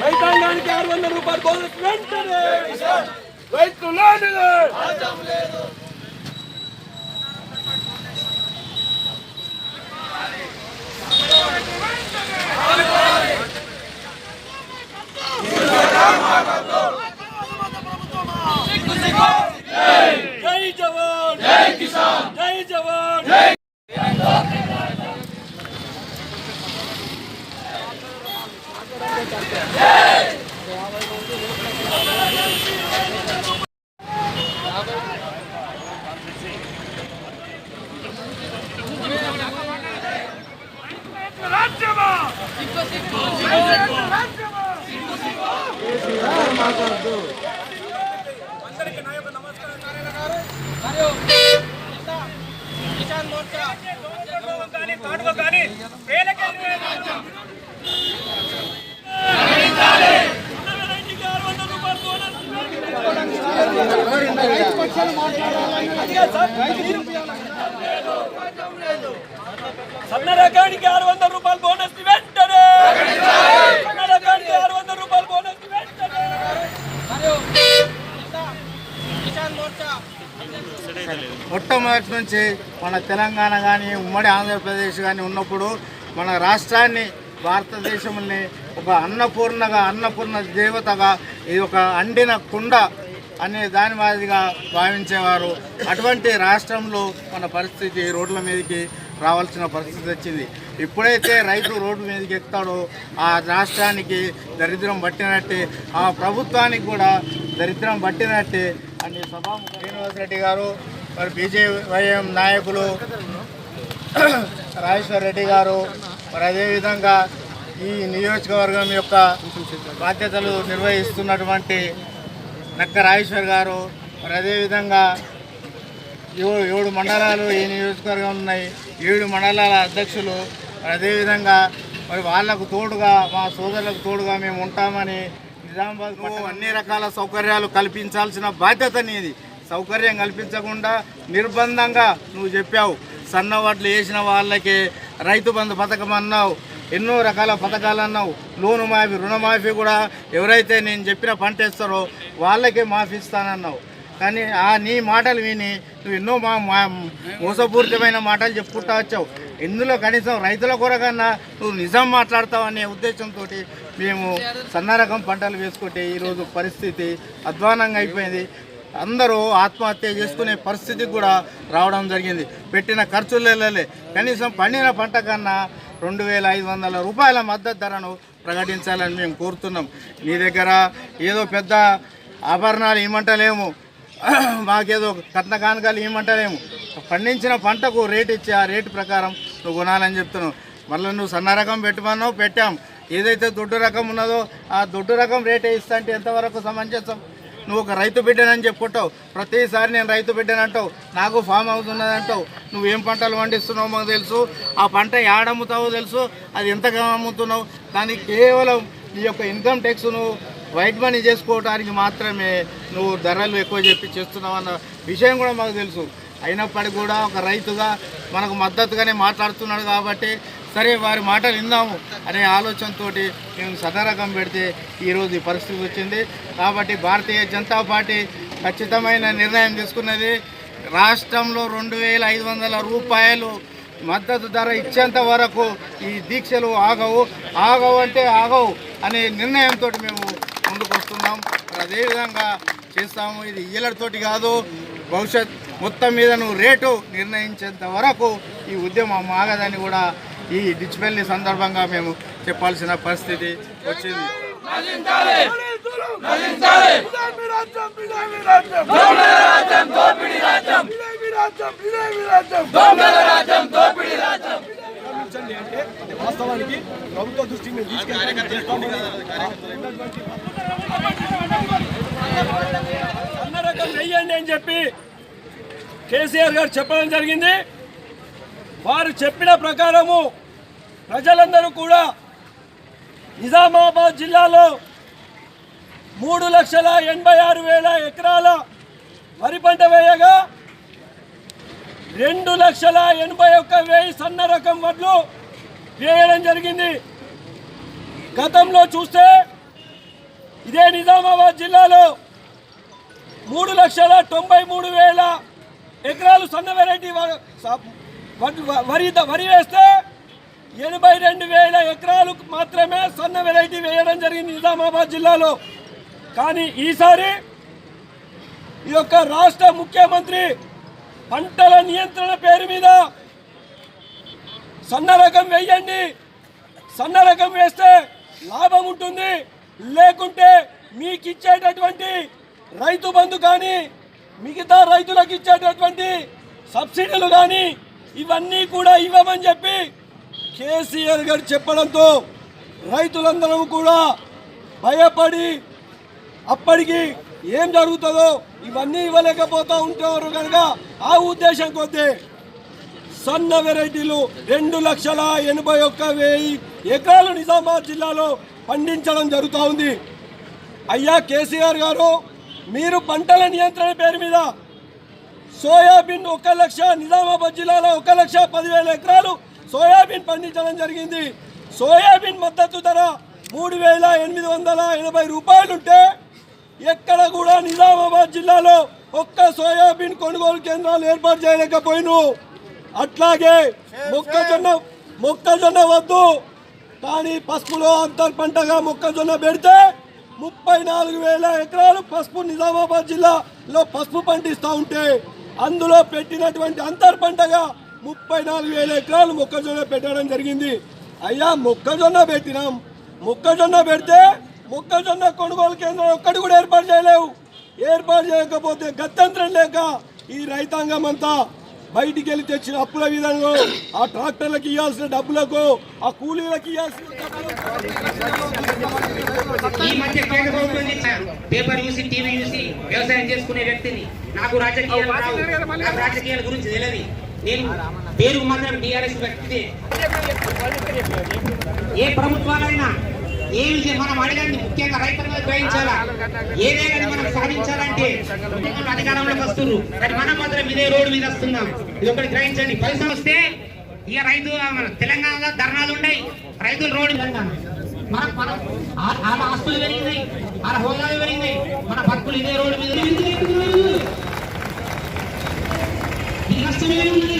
రైతాంగానికి 600 రూపాయలు బోనస్ వెంటనే రైతులు జై జవాన్ జై కిసాన్ జై జవాన్ అందరికీ నా యొక్క నమస్కారం. నారాయణ గారు మరియు కిసాన్ మోర్చా కానీ కాటువ కానీ సన్న రకానికి 600 రూపాయలు బోనస్ వెంటనే సన్న రకానికి 600 రూపాయలు బోనస్ వెంటనే మొట్టమొదటి నుంచి మన తెలంగాణ కానీ ఉమ్మడి ఆంధ్రప్రదేశ్ కానీ ఉన్నప్పుడు మన రాష్ట్రాన్ని భారతదేశంలో ఒక అన్నపూర్ణ దేవతగా ఇది ఒక అండిన కుండ అనే దాని మాదిరిగా భావించేవారు. అటువంటి రాష్ట్రంలో మన పరిస్థితి రోడ్ల మీదకి రావాల్సిన పరిస్థితి వచ్చింది. ఎప్పుడైతే రైతు రోడ్డు మీదకి ఎక్కుతాడో ఆ రాష్ట్రానికి దరిద్రం పట్టినట్టే, ఆ ప్రభుత్వానికి కూడా దరిద్రం పట్టినట్టే అని సభాముఖ శ్రీనివాసరెడ్డి గారు, మరి బీజేవైఎం నాయకులు రాజేశ్వర్ రెడ్డి గారు, మరి అదేవిధంగా ఈ నియోజకవర్గం యొక్క బాధ్యతలు నిర్వహిస్తున్నటువంటి నక్క రాజేశ్వర్ గారు, మరి అదేవిధంగా 7 మండలాలు ఈ నియోజకవర్గం ఉన్నాయి. 7 మండలాల అధ్యక్షులు, మరి అదేవిధంగా మరి వాళ్లకు తోడుగా మా సోదరులకు తోడుగా మేము ఉంటామని నిజామాబాద్కు అన్ని రకాల సౌకర్యాలు కల్పించాల్సిన బాధ్యత నీది. సౌకర్యం కల్పించకుండా నిర్బంధంగా నువ్వు చెప్పావు. సన్నవడ్లు వేసిన వాళ్ళకి రైతు బంధు పథకం అన్నావు, ఎన్నో రకాల పథకాలు అన్నావు, లోను మాఫీ రుణమాఫీ కూడా ఎవరైతే నేను చెప్పిన పంట వేస్తారో వాళ్ళకే మాఫీ ఇస్తానన్నావు. కానీ నీ మాటలు విని నువ్వు ఎన్నో మోసపూరితమైన మాటలు చెప్పుకుంటా వచ్చావు. ఇందులో కనీసం రైతుల కొరకన్నా నువ్వు నిజం మాట్లాడతావు అనే ఉద్దేశంతో మేము సన్న రకం పంటలు వేసుకుంటే ఈరోజు పరిస్థితి అధ్వానంగా అయిపోయింది. అందరూ ఆత్మహత్య చేసుకునే పరిస్థితికి కూడా రావడం జరిగింది. పెట్టిన ఖర్చులు వెళ్ళలే. కనీసం పండిన పంట కన్నా 2500 రూపాయల మద్దతు ధరను ప్రకటించాలని మేము కోరుతున్నాం. నీ దగ్గర ఏదో పెద్ద ఆభరణాలు ఇవ్వమంటలేము, మాకేదో కట్న కానుకలు ఇవ్వమంటలేము. పండించిన పంటకు రేటు ఇచ్చి ఆ రేటు ప్రకారం నువ్వు కొనాలని చెప్తున్నావు. మళ్ళీ నువ్వు సన్న రకం పెట్టమన్నావు, పెట్టాం. ఏదైతే దొడ్డు రకం ఉన్నదో ఆ దొడ్డు రకం రేటే ఇస్తా అంటే ఎంతవరకు సమంజసం? నువ్వు ఒక రైతు బిడ్డనని చెప్పుకుంటావు, ప్రతిసారి నేను రైతు బిడ్డనంటావు, నాకు ఫామ్ హౌస్ ఉన్నదంటావు. నువ్వేం పంటలు పండిస్తున్నావు మాకు తెలుసు, ఆ పంట ఏడమ్ముతావో తెలుసు, అది ఎంతగా అమ్ముతున్నావు. దానికి కేవలం నీ యొక్క ఇన్కమ్ ట్యాక్స్ నువ్వు వైట్ మనీ చేసుకోవడానికి మాత్రమే నువ్వు ధరలు ఎక్కువ చెప్పి చేస్తున్నావు అన్న విషయం కూడా మాకు తెలుసు. అయినప్పటికీ కూడా ఒక రైతుగా మనకు మద్దతుగానే మాట్లాడుతున్నాడు కాబట్టి సరే వారి మాటలు విందాము అనే ఆలోచనతో మేము సన్న రకం పెడితే ఈరోజు ఈ పరిస్థితి వచ్చింది. కాబట్టి భారతీయ జనతా పార్టీ ఖచ్చితమైన నిర్ణయం తీసుకున్నది. రాష్ట్రంలో 2500 రూపాయలు మద్దతు ధర ఇచ్చేంత వరకు ఈ దీక్షలు ఆగవు అనే నిర్ణయంతో మేము ముందుకు వస్తున్నాం. అదేవిధంగా చేస్తాము. ఇది ఈలతోటి కాదు, భవిష్యత్ మొత్తం మీద నువ్వు రేటు నిర్ణయించేంత వరకు ఈ ఉద్యమం ఆగదని కూడా ఈ డిచ్పెల్లి సందర్భంగా మేము చెప్పాల్సిన పరిస్థితి వచ్చింది. వాస్తవానికి ప్రభుత్వ దృష్టిని సన్న రకం వెయ్యండి అని చెప్పి కేసీఆర్ గారు చెప్పడం జరిగింది. వారు చెప్పిన ప్రకారము ప్రజలందరూ కూడా నిజామాబాద్ జిల్లాలో 3,86,000 ఎకరాల వరి పంట వేయగా 2,81,000 సన్న రకం వడ్లు వేయడం జరిగింది. గతంలో చూస్తే ఇదే నిజామాబాద్ జిల్లాలో 3,93,000 ఎకరాలు సన్న వెరైటీ వరి వేస్తే 82,000 ఎకరాలు మాత్రమే సన్న వెరైటీ వేయడం జరిగింది నిజామాబాద్ జిల్లాలో. కానీ ఈసారి ఈ యొక్క రాష్ట్ర ముఖ్యమంత్రి పంటల నియంత్రణ పేరు మీద సన్న రకం వేయండి, సన్న రకం వేస్తే లాభం ఉంటుంది, లేకుంటే మీకు ఇచ్చేటటువంటి రైతు బంధు కానీ మిగతా రైతులకు ఇచ్చేటటువంటి సబ్సిడీలు కానీ ఇవన్నీ కూడా ఇవ్వమని చెప్పి కేసీఆర్ గారు చెప్పడంతో రైతులందరూ కూడా భయపడి అప్పటికి ఏం జరుగుతుందో ఇవన్నీ ఇవ్వలేకపోతూ ఉంటారు కనుక ఆ ఉద్దేశం కొద్దీ సన్న వెరైటీలు 2,81,000 ఎకరాలు నిజామాబాద్ జిల్లాలో పండించడం జరుగుతూ ఉంది. అయ్యా కేసీఆర్ గారు, మీరు పంటల నియంత్రణ పేరు మీద సోయాబీన్ 1 లక్ష నిజామాబాద్ జిల్లాలో 1,10,000 ఎకరాలు సోయాబీన్ పండించడం జరిగింది. సోయాబీన్ మద్దతు ధర 3,880 రూపాయలుంటే ఎక్కడ కూడా నిజామాబాద్ జిల్లాలో ఒక్క సోయాబీన్ కొనుగోలు కేంద్రాలు ఏర్పాటు చేయలేకపోయిను. అట్లాగే మొక్కజొన్న వద్దు, కానీ పసుపులో అంతర్ పంటగా మొక్కజొన్న పెడితే 34,000 ఎకరాలు పసుపు నిజామాబాద్ జిల్లాలో పసుపు పండిస్తూ ఉంటే అందులో పెట్టినటువంటి అంతర్ పంటగా 34,000 ఎకరాలు మొక్కజొన్న పెట్టడం జరిగింది. అయ్యా మొక్కజొన్న పెట్టినాం, మొక్కజొన్న పెడితే మొక్కజొన్న కొనుగోలు కేంద్రం ఒక్కటి కూడా ఏర్పాటు చేయలేవు. ఏర్పాటు చేయకపోతే గత్యంతరం లేక ఈ రైతాంగం అంతా బయటికి వెళ్ళి తెచ్చిన అప్పుల విధంగా ఆ ట్రాక్టర్లకు ఇవ్వాల్సిన డబ్బులకు, ఆ కూలీలకు ఇవ్వాల్సిన ఈ మధ్య కేంద్ర ప్రభుత్వం పేపర్ చూసి టీవీ చూసి వ్యవసాయం చేసుకునే వ్యక్తిని నాకు రాజకీయాల గురించి తెలియదు. నేను పేరుకు మాత్రం టీఆర్ఎస్ వ్యక్తి. ఏ ప్రభుత్వాలైనా ఏమి మనం అడగండి, ముఖ్యంగా రైతుల మీద గ్రహించాలా. ఏదైనా మనం సాధించాలంటే అధికారంలోకి వస్తున్నారు, కానీ మనం మాత్రం ఇదే రోడ్డు మీద వస్తున్నాం. ఇది ఒకటి గ్రహించండి. ఫలితం వస్తే ఇక రైతు తెలంగాణలో ధర్నాలు ఉన్నాయి, రైతులు రోడ్డు మన ఆస్తులు పెరిగినాయి, మన హోదాలు పెరిగినాయి, మన బతుకులు ఇదే రోడ్డు మీద నష్టమే ఉంది.